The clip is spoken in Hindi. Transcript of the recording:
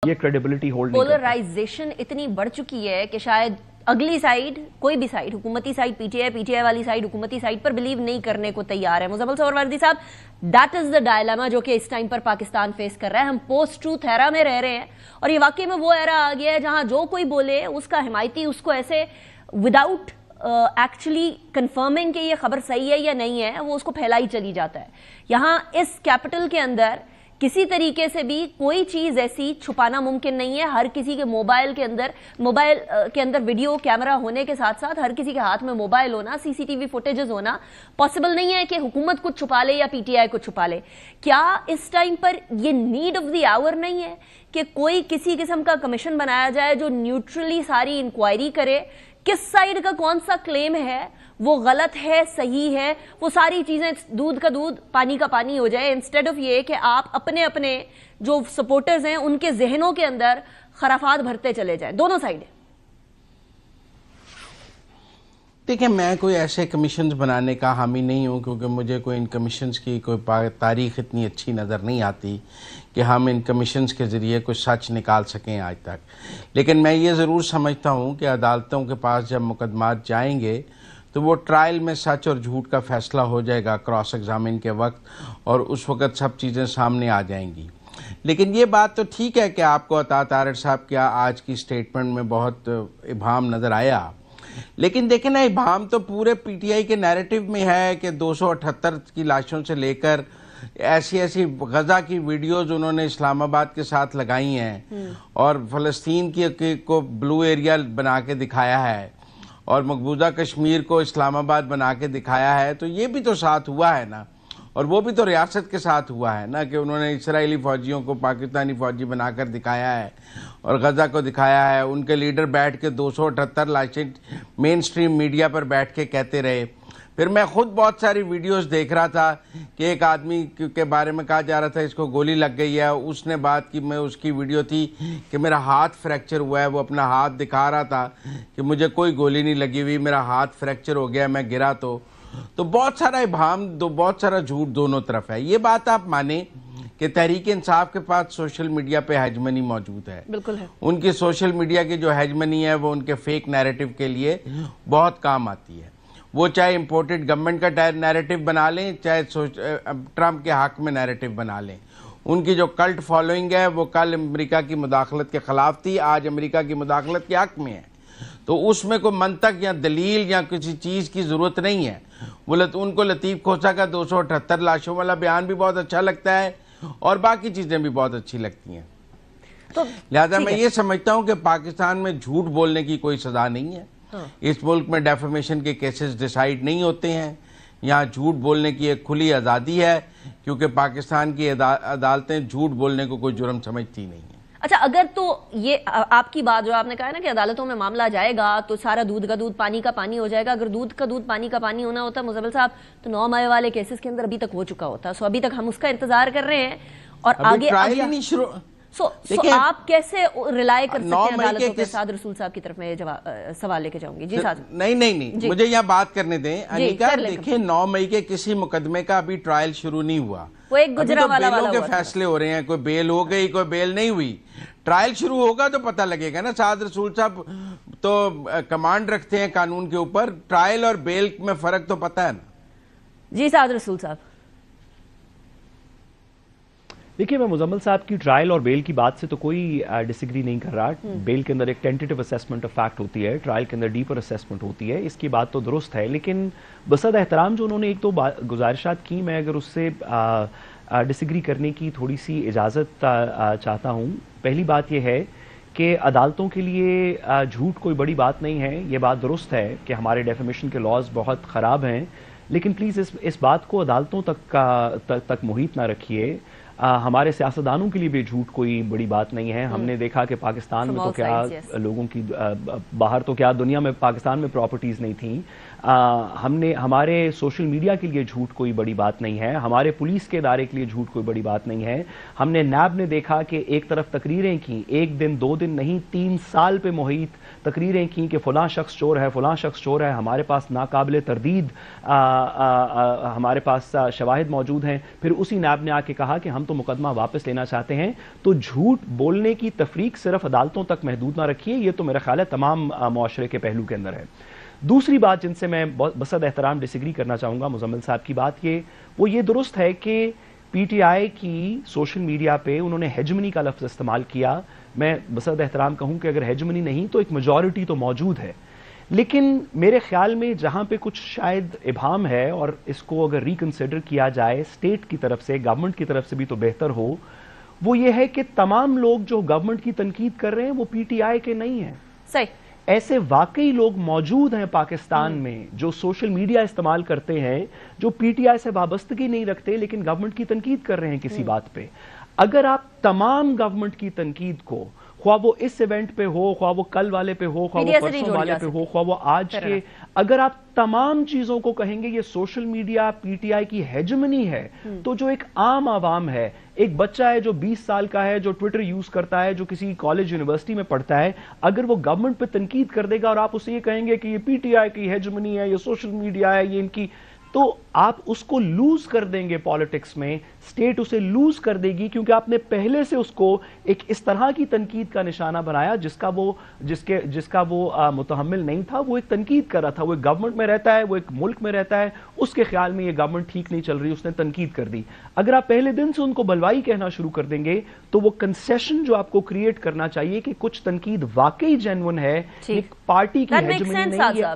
ये क्रेडिबिलिटी होल्ड नहीं करता। पोलराइजेशन इतनी बढ़ चुकी है कि शायद अगली साइड, कोई भी साइड, हुकूमती साइड पीटीआई वाली साइड हुकूमती साइड पर बिलीव नहीं करने को तैयार है। मुजम्मिल सोहरावर्दी साहब, दैट इज द डायलेमा जो कि इस टाइम पर पाकिस्तान फेस कर रहा है। हम पोस्ट ट्रूथ एरा में रह रहे हैं और ये वाकई में वो एरा आ गया है जहां जो कोई बोले उसका हिमायती उसको ऐसे विदाउट एक्चुअली कंफर्मिंग कि ये खबर सही है या नहीं है वो उसको फैलाई चली जाता है। यहां इस कैपिटल के अंदर किसी तरीके से भी कोई चीज ऐसी छुपाना मुमकिन नहीं है। हर किसी के मोबाइल के अंदर वीडियो कैमरा होने के साथ साथ हर किसी के हाथ में मोबाइल होना, सीसीटीवी फुटेजेस होना पॉसिबल नहीं है कि हुकूमत कुछ छुपा ले या पीटीआई कुछ छुपा ले। क्या इस टाइम पर ये नीड ऑफ द आवर नहीं है कि कोई किसी किस्म का कमीशन बनाया जाए जो न्यूट्रली सारी इंक्वायरी करे, किस साइड का कौन सा क्लेम है, वो गलत है सही है, वो सारी चीजें दूध का दूध पानी का पानी हो जाए, इंस्टेड ऑफ ये कि आप अपने अपने जो सपोर्टर्स हैं उनके जहनों के अंदर खराफात भरते चले जाएं, दोनों साइड। देखिए, मैं कोई ऐसे कमीशंस बनाने का हामी नहीं हूँ क्योंकि मुझे कोई इन कमीशंस की कोई तारीख इतनी अच्छी नज़र नहीं आती कि हम इन कमीशंस के ज़रिए कुछ सच निकाल सकें आज तक। लेकिन मैं ये ज़रूर समझता हूँ कि अदालतों के पास जब मुकदमात जाएंगे तो वो ट्रायल में सच और झूठ का फैसला हो जाएगा क्रॉस एग्जामिन के वक्त, और उस वक्त सब चीज़ें सामने आ जाएंगी। लेकिन ये बात तो ठीक है कि आपको अता तारड़ साहब क्या आज की स्टेटमेंट में बहुत इबाम नज़र आया, लेकिन देखें ना, इबाम तो पूरे पीटीआई के नैरेटिव में है कि 278 की लाशों से लेकर ऐसी ऐसी गजा की वीडियोस उन्होंने इस्लामाबाद के साथ लगाई हैं और फ़लस्तीन को ब्लू एरिया बना के दिखाया है और मकबूजा कश्मीर को इस्लामाबाद बना के दिखाया है। तो ये भी तो साथ हुआ है ना, और वो भी तो रियासत के साथ हुआ है ना कि उन्होंने इसराइली फ़ौजियों को पाकिस्तानी फ़ौजी बनाकर दिखाया है और गज़ा को दिखाया है। उनके लीडर बैठ के 278 लाशें मेन स्ट्रीम मीडिया पर बैठ के कहते रहे। फिर मैं खुद बहुत सारी वीडियोस देख रहा था कि एक आदमी के बारे में कहा जा रहा था इसको गोली लग गई है। उसने बात की, मैं उसकी वीडियो थी कि मेरा हाथ फ्रैक्चर हुआ है, वो अपना हाथ दिखा रहा था कि मुझे कोई गोली नहीं लगी हुई, मेरा हाथ फ्रैक्चर हो गया, मैं गिरा। तो बहुत सारा इबाम, बहुत सारा झूठ दोनों तरफ है। ये बात आप माने कि तहरीक इंसाफ के पास सोशल मीडिया पे हेजमनी मौजूद है, बिल्कुल है। उनकी सोशल मीडिया की जो हेजमनी है वो उनके फेक नैरेटिव के लिए बहुत काम आती है। वो चाहे इंपोर्टेड गवर्नमेंट का नैरेटिव बना लें, चाहे ट्रंप के हक में नैरेटिव बना लें। उनकी जो कल्ट फॉलोइंग है वो कल अमेरिका की मुदाखलत के खिलाफ थी, आज अमेरिका की मुदाखलत के हक में है। तो उसमें कोई मंतक या दलील या किसी चीज़ की ज़रूरत नहीं है। उनको लतीफ़ खोसा का 278 लाशों वाला बयान भी बहुत अच्छा लगता है और बाकी चीज़ें भी बहुत अच्छी लगती हैं। तो लिहाजा मैं ये समझता हूँ कि पाकिस्तान में झूठ बोलने की कोई सज़ा नहीं है। इस मुल्क में डेफेमेशन के केसेस डिसाइड नहीं होते हैं। यहाँ झूठ बोलने की एक खुली आज़ादी है क्योंकि पाकिस्तान की अदालतें झूठ बोलने को कोई जुर्म समझती नहीं है। अच्छा, अगर तो ये आपकी बात जो आपने कहा है ना कि अदालतों में मामला जाएगा तो सारा दूध का दूध पानी का पानी हो जाएगा, अगर दूध का दूध पानी का पानी होना होता मुजम्मिल साहब तो 9 मई वाले केसेस के अंदर अभी तक हो चुका होता। सो अभी तक हम उसका इंतजार कर रहे हैं और आगे नहीं शुरू। आप कैसे रिलाय कर सकते हैं अदालतों के साथ? रसूल साहब की तरफ मैं सवाल लेके जाऊंगी। जी साहब। नहीं, मुझे यहाँ बात करने दें अनिका। देखिए, 9 मई के किसी मुकदमे का अभी ट्रायल शुरू नहीं हुआ, वो एक गुजरावाला वाला के फैसले हो रहे हैं। कोई बेल हो गई, कोई बेल नहीं हुई। ट्रायल शुरू होगा तो पता लगेगा ना। साद रसूल साहब तो कमांड रखते हैं कानून के ऊपर, ट्रायल और बेल में फर्क तो पता है ना। जी साद रसूल साहब। देखिए, मैं मुजम्मिल साहब की ट्रायल और बेल की बात से तो कोई डिसएग्री नहीं कर रहा। बेल के अंदर एक टेंटेटिव असेसमेंट ऑफ फैक्ट होती है, ट्रायल के अंदर डीपर असेसमेंट होती है, इसकी बात तो दुरुस्त है। लेकिन बसद एहतराम जो उन्होंने एक दो गुजारिशात की, मैं अगर उससे डिसएग्री करने की थोड़ी सी इजाज़त चाहता हूँ। पहली बात यह है कि अदालतों के लिए झूठ कोई बड़ी बात नहीं है। ये बात दुरुस्त है कि हमारे डेफेमेशन के लॉज बहुत ख़राब हैं, लेकिन प्लीज़ इस बात को अदालतों तक मुहित ना रखिए। हमारे सियासतदानों के लिए भी झूठ कोई बड़ी बात नहीं है। हमने देखा कि पाकिस्तान में तो क्या लोगों की बाहर तो क्या दुनिया में पाकिस्तान में प्रॉपर्टीज़ नहीं थी। हमने हमारे सोशल मीडिया के लिए झूठ कोई बड़ी बात नहीं है, हमारे पुलिस के इदारे के लिए झूठ कोई बड़ी बात नहीं है। हमने नैब ने देखा कि एक तरफ तकरीरें की, एक दिन 2 दिन नहीं 3 साल पे मुहित तकरीरें की कि फ़लाँ शख्स चोर है, फ़लाँ शख्स चोर है। हमारे पास नाकाबिले तरदीद हमारे पास शवाहिद मौजूद हैं। फिर उसी नैब ने आके कहा कि हम तो मुकदमा वापस लेना चाहते हैं तो झूठ बोलने की तफरीक सिर्फ अदालतों तक महदूद ना रखिए। ये तो मेरा ख्याल है तमाम मुआशरे के पहलू के अंदर है। दूसरी बात जिनसे मैं बसद एहतराम डिसएग्री करना चाहूंगा मुजम्मिल साहब की बात वो ये दुरुस्त है कि पीटीआई की सोशल मीडिया पे उन्होंने हेजमनी का लफ्ज इस्तेमाल किया। मैं बसद एहतराम कहूं कि अगर हेजमनी नहीं तो एक मेजॉरिटी तो मौजूद है, लेकिन मेरे ख्याल में जहां पे कुछ शायद इबाम है और इसको अगर रिकंसिडर किया जाए स्टेट की तरफ से, गवर्नमेंट की तरफ से भी तो बेहतर हो, वो ये है कि तमाम लोग जो गवर्नमेंट की तनकीद कर रहे हैं वो पीटीआई के नहीं है। सही, ऐसे वाकई लोग मौजूद हैं पाकिस्तान में जो सोशल मीडिया इस्तेमाल करते हैं, जो पीटीआई से वाबस्तगी नहीं रखते लेकिन गवर्नमेंट की तनकीद कर रहे हैं किसी बात पे। अगर आप तमाम गवर्नमेंट की तनकीद को, ख्वा वो इस इवेंट पे हो, ख्वा वो कल वाले पे हो, ख्वा वो परसों वाले पे हो, ख्वा वो आज के, अगर आप तमाम चीजों को कहेंगे ये सोशल मीडिया पीटीआई की हेजमनी है, तो जो एक आम आवाम है, एक बच्चा है जो 20 साल का है, जो ट्विटर यूज करता है, जो किसी कॉलेज यूनिवर्सिटी में पढ़ता है, अगर वो गवर्नमेंट पे तनकीद कर देगा और आप उसे ये कहेंगे कि ये पीटीआई की हेजमनी है, ये सोशल मीडिया है, ये इनकी, तो आप उसको लूज कर देंगे पॉलिटिक्स में, स्टेट उसे लूज कर देगी क्योंकि आपने पहले से उसको एक इस तरह की तनकीद का निशाना बनाया जिसका वो मुतहम्मिल नहीं था। वो एक तनकीद कर रहा था, वो एक गवर्नमेंट में रहता है, वो एक मुल्क में रहता है, उसके ख्याल में ये गवर्नमेंट ठीक नहीं चल रही, उसने तनकीद कर दी। अगर आप पहले दिन से उनको बलवाई कहना शुरू कर देंगे तो वो कंसेशन जो आपको क्रिएट करना चाहिए कि कुछ तनकीद वाकई जेन्युइन है, एक पार्टी की हेजमनी नहीं है,